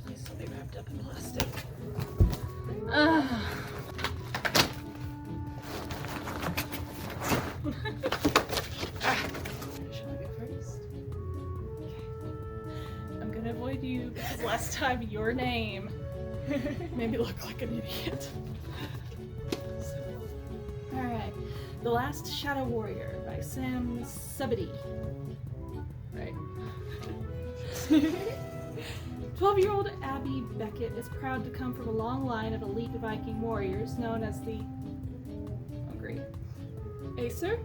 Please don't be wrapped up in plastic. Should I go first? Okay. I'm gonna avoid you because last time your name made me look like an idiot. Alright. The Last Shadow Warrior by Sam Subity. Right. 12-year-old Abby Beckett is proud to come from a long line of elite Viking warriors known as the... Oh, great. Aesir?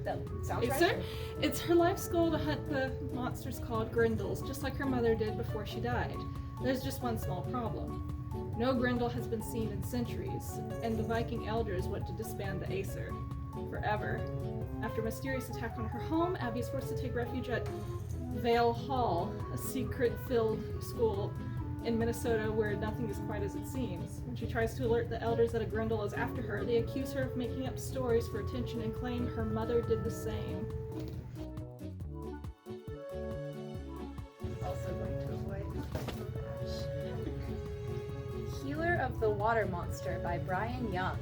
That sounds Aesir? right. It's her life's goal to hunt the monsters called Grendels, just like her mother did before she died. There's just one small problem. No Grendel has been seen in centuries, and the Viking elders want to disband the Aesir forever. After a mysterious attack on her home, Abby is forced to take refuge at Vale Hall, a secret-filled school in Minnesota where nothing is quite as it seems. When she tries to alert the elders that a Grendel is after her, they accuse her of making up stories for attention and claim her mother did the same. Also going to avoid. Healer of the Water Monster by Brian Young.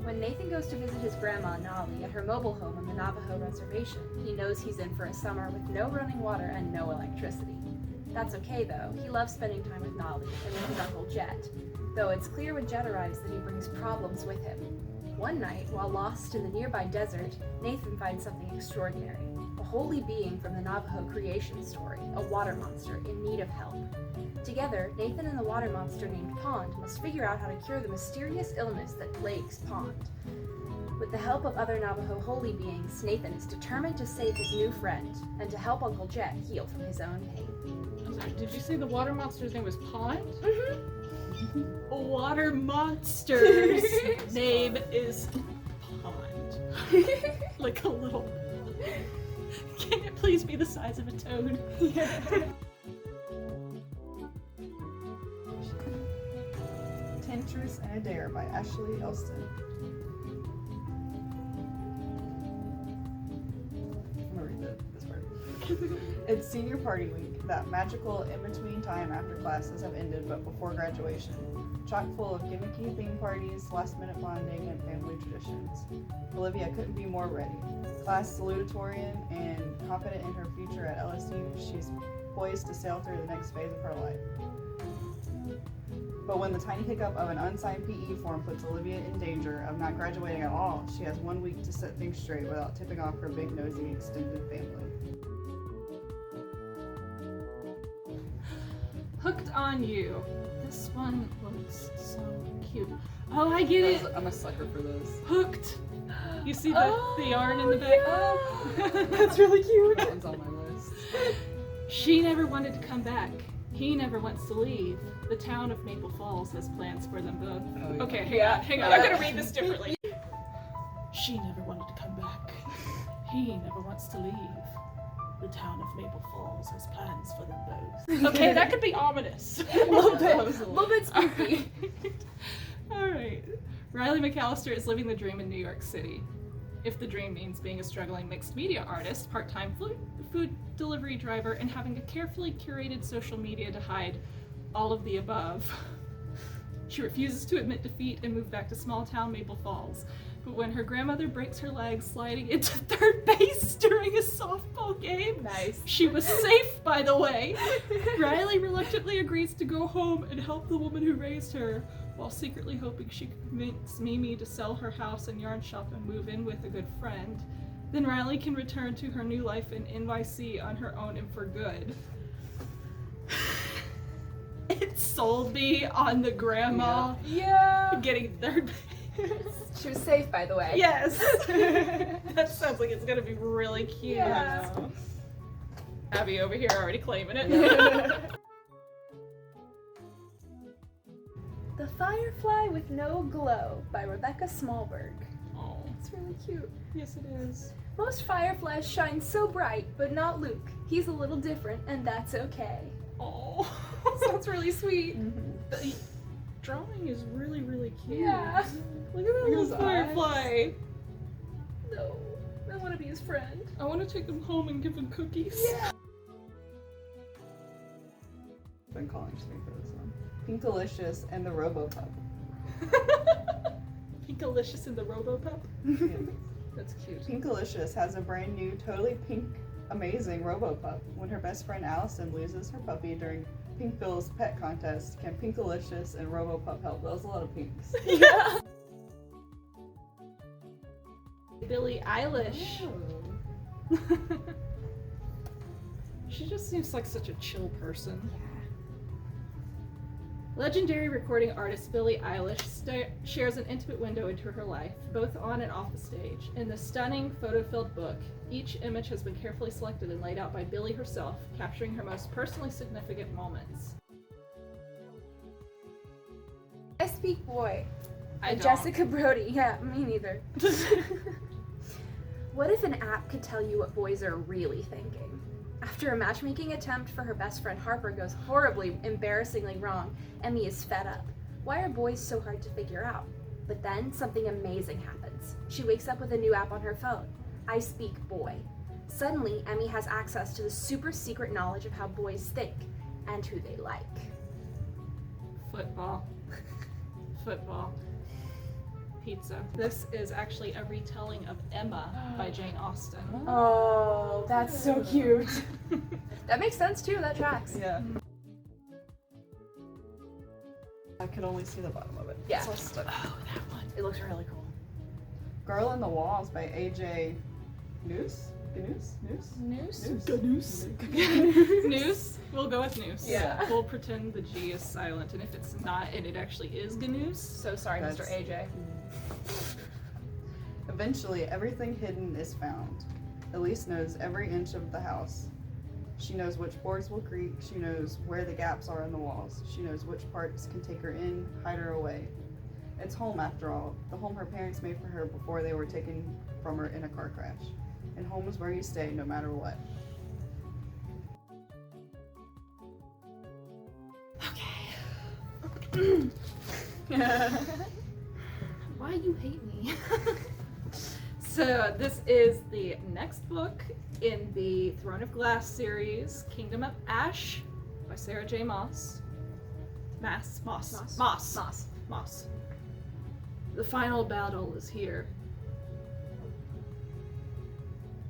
When Nathan goes to visit his grandma, Nolly, at her mobile home on the Navajo reservation, he knows he's in for a summer with no running water and no electricity. That's okay, though. He loves spending time with Nolly and with his Uncle Jet, though it's clear when Jet arrives that he brings problems with him. One night, while lost in the nearby desert, Nathan finds something extraordinary. A holy being from the Navajo creation story, a water monster in need of help. Together, Nathan and the water monster named Pond must figure out how to cure the mysterious illness that plagues Pond. With the help of other Navajo holy beings, Nathan is determined to save his new friend and to help Uncle Jet heal from his own pain. I'm sorry, did you say the water monster's name was Pond? Mm-hmm. A water monster's name is Pond. Like a little... Can it please be the size of a toad? Yeah. Temptress and Adair by Ashley Elston. I'm gonna read this part. It's senior party week, that magical in-between time after classes have ended but before graduation. Chock full of gimmicky theme parties, last-minute bonding, and family traditions. Olivia couldn't be more ready. Class salutatorian and confident in her future at LSU, she's poised to sail through the next phase of her life. But when the tiny hiccup of an unsigned PE form puts Olivia in danger of not graduating at all, she has 1 week to set things straight without tipping off her big nosy extended family. Hooked on You. This one looks so cute. Oh, I get it. I'm a sucker for this. Hooked. You see the yarn in the back? Yeah. That's really cute. That one's on my list. She never wanted to come back. He never wants to leave. The town of Maple Falls has plans for them both. Oh, yeah. Okay, hang on. I'm gonna read this differently. She never wanted to come back. He never wants to leave. The town of Maple Falls has plans for them both. Okay, that could be ominous. A little bit spooky. Alright. Riley McAllister is living the dream in New York City. If the dream means being a struggling mixed media artist, part-time food delivery driver, and having a carefully curated social media to hide all of the above. She refuses to admit defeat and move back to small town Maple Falls. But when her grandmother breaks her leg sliding into third base during a softball game, Nice. she was safe, by the way. Riley reluctantly agrees to go home and help the woman who raised her, while secretly hoping she could convince Mimi to sell her house and yarn shop and move in with a good friend. Then Riley can return to her new life in NYC on her own and for good. It sold me on the grandma getting third base. She was safe, by the way. Yes! That sounds like it's gonna be really cute. Yeah. Abby over here already claiming it. The Firefly with No Glow by Rebecca Smallberg. Oh, It's really cute. yes it is. Most fireflies shine so bright, but not Luke. He's a little different, and that's okay. Oh. Sounds really sweet. The drawing is really, really cute. Yeah. Look at that Look at little his firefly. No, I want to be his his friend. I want to take him home and give him cookies. Yeah. Been calling to me for this one. Pinkalicious and the Robo-Pup. Pinkalicious and the Robo-Pup? Yeah. That's cute. Pinkalicious has a brand new, totally pink, amazing Robo-Pup. When her best friend Allison loses her puppy during Pinkville's pet contest, can Pinkalicious and Robo-Pup help? That was a lot of pinks. Yeah. Billie Eilish. She just seems like such a chill person. Legendary recording artist Billie Eilish shares an intimate window into her life, both on and off the stage. In the stunning, photo-filled book, each image has been carefully selected and laid out by Billie herself, capturing her most personally significant moments. I speak boy. I don't. Jessica Brody. Yeah, me neither. What if an app could tell you what boys are really thinking? After a matchmaking attempt for her best friend Harper goes horribly, embarrassingly wrong, Emmy is fed up. Why are boys so hard to figure out? But then something amazing happens. She wakes up with a new app on her phone. I speak boy. Suddenly, Emmy has access to the super secret knowledge of how boys think and who they like. Football. Football. Pizza. This is actually a retelling of Emma by Jane Austen. Oh, that's so cute. That makes sense too, that tracks. Yeah. I could only see the bottom of it. Yeah. So stuck. Oh, that one. It looks really cool. Girl in the Walls by AJ Noose? Noose? News? Noose? We'll go with Noose. Yeah. We'll pretend the G is silent, and if it's not, and it actually is Ganoose. So sorry, Mr. That's- AJ. Eventually, everything hidden is found. Elise knows every inch of the house. She knows which boards will creak. She knows where the gaps are in the walls. She knows which parts can take her in, hide her away. It's home after all, the home her parents made for her before they were taken from her in a car crash. And home is where you stay no matter what. Why you hate me? So this is the next book in the Throne of Glass series, Kingdom of Ash by Sarah J. Maas. Moss. The final battle is here.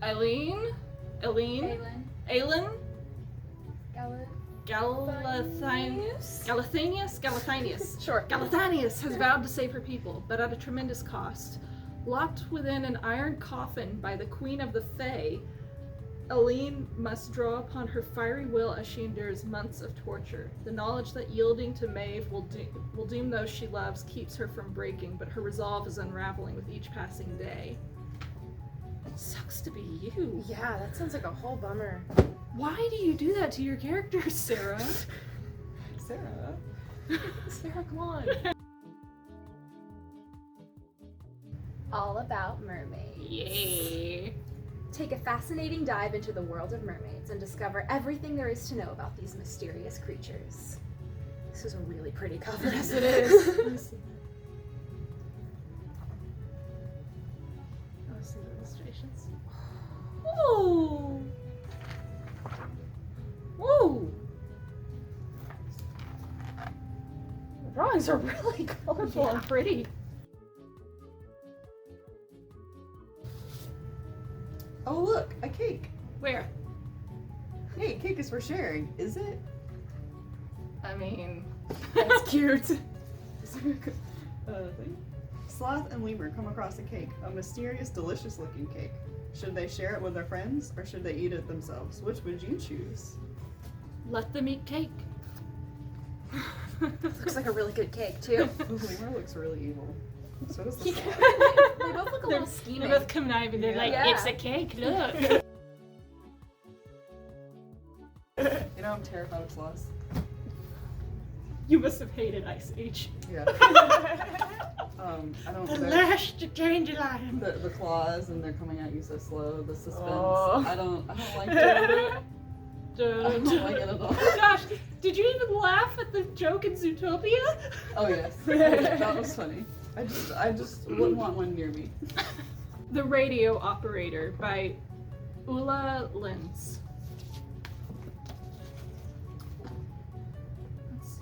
Aelin? Galathinius? Sure. Galathinius has vowed to save her people, but at a tremendous cost. Locked within an iron coffin by the Queen of the Fae, Aelin must draw upon her fiery will as she endures months of torture. The knowledge that yielding to Maeve will doom those she loves keeps her from breaking, but her resolve is unraveling with each passing day. Sucks to be you. Yeah, that sounds like a whole bummer. Why do you do that to your characters, Sarah? Sarah? Sarah, come on. All About Mermaids. Yay. Take a fascinating dive into the world of mermaids and discover everything there is to know about these mysterious creatures. This is a really pretty cover. Yes, it is. Let me see. Let's see the illustrations. Ooh. Woo. The drawings are really colorful and pretty. Oh look, a cake. Where? Hey, cake is for sharing, is it? I mean, That's cute. Thing? Sloth and Lemur come across a cake, a mysterious, delicious looking cake. Should they share it with their friends, or should they eat it themselves? Which would you choose? let them eat cake. Looks like a really good cake too. The lemur looks really evil. So does the Yeah. sloth. They both look a little scheming. They're both conniving. They're like, Yeah. it's a cake, look. You know, I'm terrified of sloths. You must have hated Ice Age. Yeah. I don't. The they're- lash to dandelion. The claws, and they're coming at you so slow. The suspense. Oh. I don't like it. I Dun, don't like it at all. Oh gosh, did you even laugh at the joke in Zootopia? Oh yes, that was funny. I just wouldn't want one near me. The Radio Operator by Ulla Lenz. Let's see.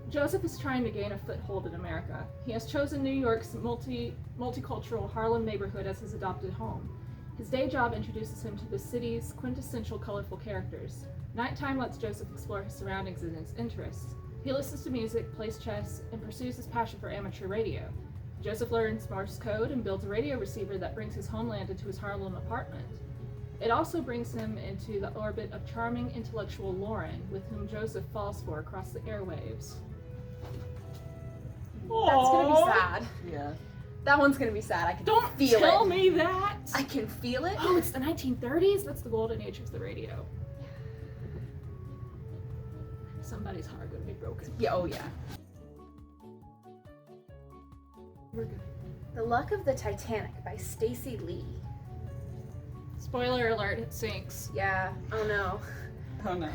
Joseph is trying to gain a foothold in America. He has chosen New York's multicultural Harlem neighborhood as his adopted home. His day job introduces him to the city's quintessential colorful characters. Nighttime lets Joseph explore his surroundings and his interests. He listens to music, plays chess, and pursues his passion for amateur radio. Joseph learns Morse code and builds a radio receiver that brings his homeland into his Harlem apartment. It also brings him into the orbit of charming intellectual Lauren, with whom Joseph falls for across the airwaves. That's gonna be sad. Yeah. That one's gonna be sad. I can Don't feel tell it. me that! I can feel it. Oh, it's the 1930s? That's the golden age of the radio. Somebody's heart gonna be broken. Yeah, oh yeah. We're good. The Luck of the Titanic by Stacey Lee. Spoiler alert, it sinks. Yeah. Oh no. Oh no.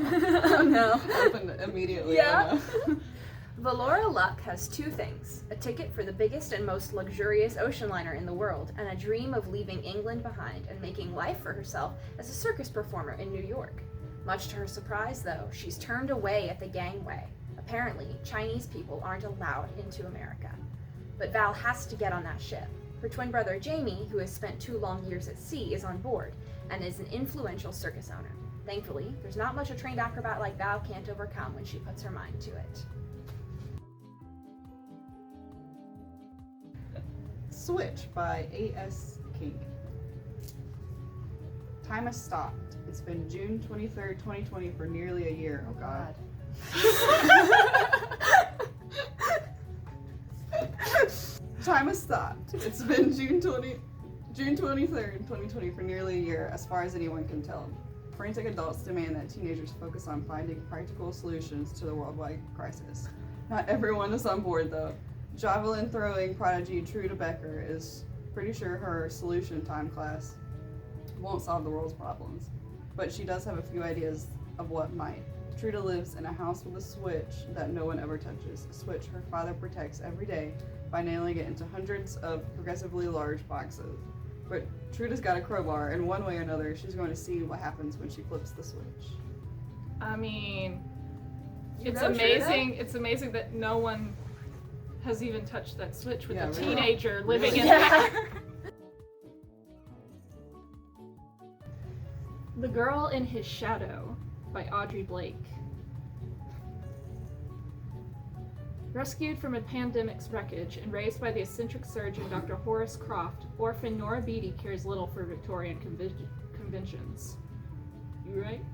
Oh no. Opened immediately. Yeah. Oh, no. Valora Luck has two things: a ticket for the biggest and most luxurious ocean liner in the world, and a dream of leaving England behind and making life for herself as a circus performer in New York. Much to her surprise, though, she's turned away at the gangway. Apparently, Chinese people aren't allowed into America. But Val has to get on that ship. Her twin brother Jamie, who has spent 2 long years at sea, is on board and is an influential circus owner. Thankfully, there's not much a trained acrobat like Val can't overcome when she puts her mind to it. Switch by A.S. King. Time has stopped. It's been June 23rd, 2020 for nearly a year. Oh god. Time has stopped. It's been June 23rd, 2020 for nearly a year, as far as anyone can tell. Frantic adults demand that teenagers focus on finding practical solutions to the worldwide crisis. Not everyone is on board, though. Javelin throwing prodigy Truda Becker is pretty sure her solution time class won't solve the world's problems, but she does have a few ideas of what might. Truda lives in a house with a switch that no one ever touches, a switch her father protects every day by nailing it into hundreds of progressively large boxes. But Truda's got a crowbar, and one way or another, she's going to see what happens when she flips the switch. I mean, You it's know amazing. Truda? It's amazing that no one has even touched that switch with Yeah, a really. teenager living in Yeah. there. The Girl in His Shadow by Audrey Blake. Rescued from a pandemic's wreckage and raised by the eccentric surgeon Dr. Horace Croft, orphan Nora Beatty cares little for Victorian conventions. You right?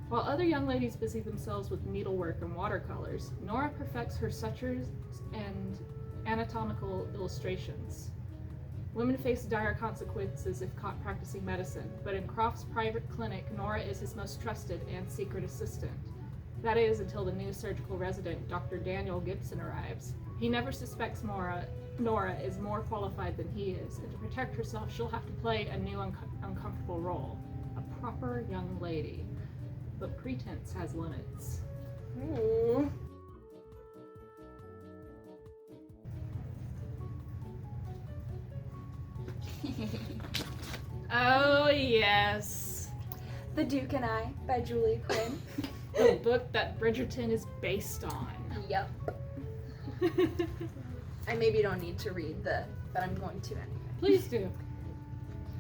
While other young ladies busy themselves with needlework and watercolors, Nora perfects her sutures and anatomical illustrations. Women face dire consequences if caught practicing medicine, but in Croft's private clinic, Nora is his most trusted and secret assistant. That is, until the new surgical resident, Dr. Daniel Gibson, arrives. He never suspects Nora is more qualified than he is, and to protect herself, she'll have to play a new uncomfortable role, a proper young lady. But pretense has limits. Ooh. Oh, yes. The Duke and I by Julia Quinn. The book that Bridgerton is based on. Yep. I maybe don't need to read but I'm going to anyway. Please do.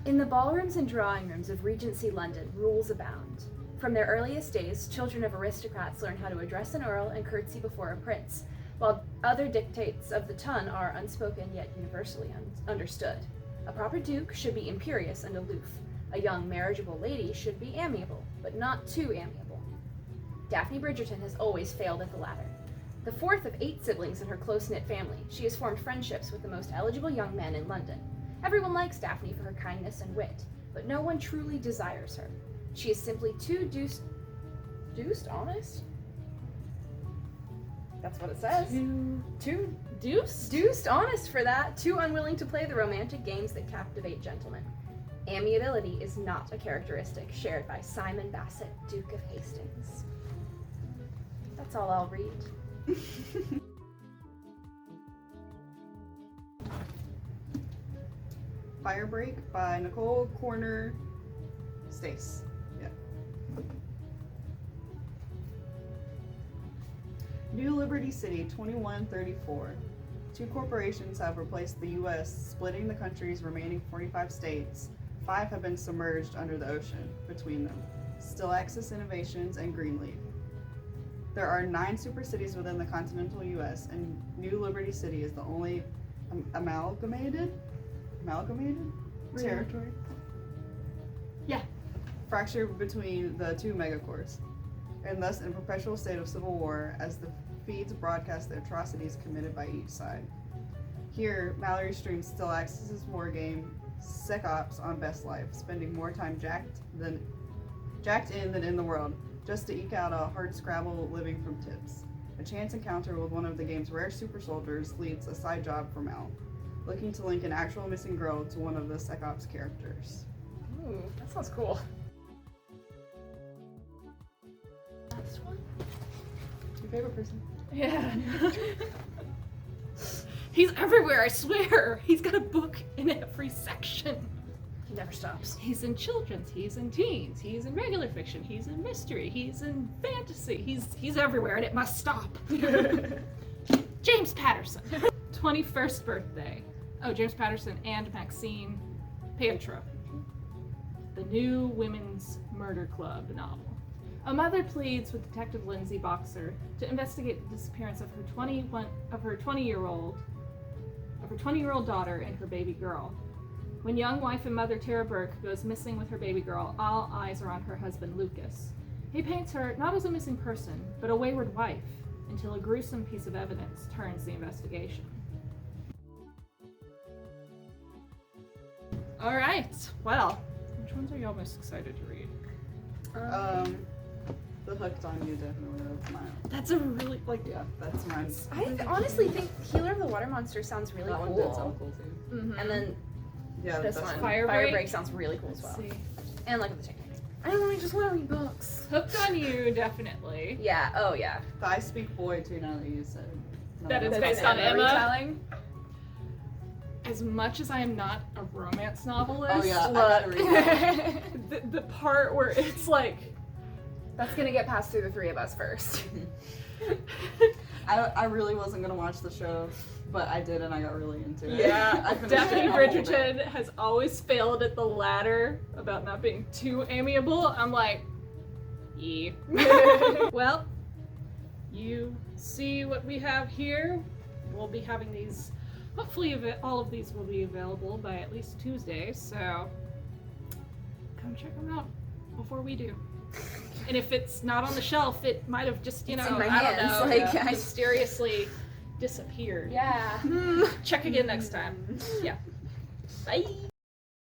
In the ballrooms and drawing rooms of Regency London, rules abound. From their earliest days, children of aristocrats learn how to address an earl and curtsy before a prince, while other dictates of the ton are unspoken yet universally understood. A proper duke should be imperious and aloof. A young marriageable lady should be amiable, but not too amiable. Daphne Bridgerton has always failed at the latter. The fourth of 8 siblings in her close-knit family, she has formed friendships with the most eligible young men in London. Everyone likes Daphne for her kindness and wit, but no one truly desires her. She is simply too deuced honest? That's what it says. Too deuced honest for that. Too unwilling to play the romantic games that captivate gentlemen. Amiability is not a characteristic shared by Simon Bassett, Duke of Hastings. That's all I'll read. Firebreak by Nicole Corner Stace. Yeah. New Liberty City 2134. 2 corporations have replaced the U.S., splitting the country's remaining 45 states. 5 have been submerged under the ocean between them. Stillaxis Innovations and Greenleaf. There are 9 super cities within the continental U.S., and New Liberty City is the only amalgamated territory. Yeah. Fractured between the 2 megacorps, and thus in perpetual state of civil war as the feeds broadcast the atrocities committed by each side. Here, Mallory streams Stillaxis' war game, Sec Ops on Best Life, spending more time jacked in than in the world, just to eke out a hard scrabble living from tips. A chance encounter with one of the game's rare super soldiers leads a side job for Mal, looking to link an actual missing girl to one of the Sec Ops characters. Ooh, that sounds cool. Last one? Your favorite person? Yeah. He's everywhere, I swear. He's got a book in every section. He never stops. He's in children's, he's in teens, he's in regular fiction, he's in mystery, he's in fantasy, he's everywhere, and it must stop. James Patterson. 21st birthday. Oh, James Patterson and Maxine Pietro. The New Women's Murder Club novel. A mother pleads with Detective Lindsay Boxer to investigate the disappearance of her 20-year-old daughter and her baby girl. When young wife and mother Tara Burke goes missing with her baby girl, all eyes are on her husband Lucas. He paints her not as a missing person, but a wayward wife, until a gruesome piece of evidence turns the investigation. All right, well, which ones are y'all most excited to read? The Hooked on You definitely. That's mine. That's a really, Yeah, that's mine. I honestly think Healer of the Water Monster sounds really That cool. one did sound cool too. Mhm. And then Yeah, this that's one, Firebreak. Firebreak sounds really cool as well. Let's see. And Look at the Titanic. I just want to read books. Hooked on You, definitely. Yeah, oh yeah. The I Speak Boy too, now that you said. That is that's based fine. on Emma. retelling. As much as I am not a romance novelist, Oh yeah, I gotta read that. the part where it's like, That's gonna get passed through the 3 of us first. I really wasn't gonna watch the show, but I did and I got really into it. yeah, I finished Daphne it in a whole day. Bridgerton has always failed at the latter about not being too amiable. I'm like, yeah. Well, you see what we have here. We'll be having these, hopefully all of these will be available by at least Tuesday, so come check them out before we do. And if it's not on the shelf, it might have just, It's I in my don't hands, know, like, I- mysteriously disappeared. Yeah. Check again next time. Yeah. Bye.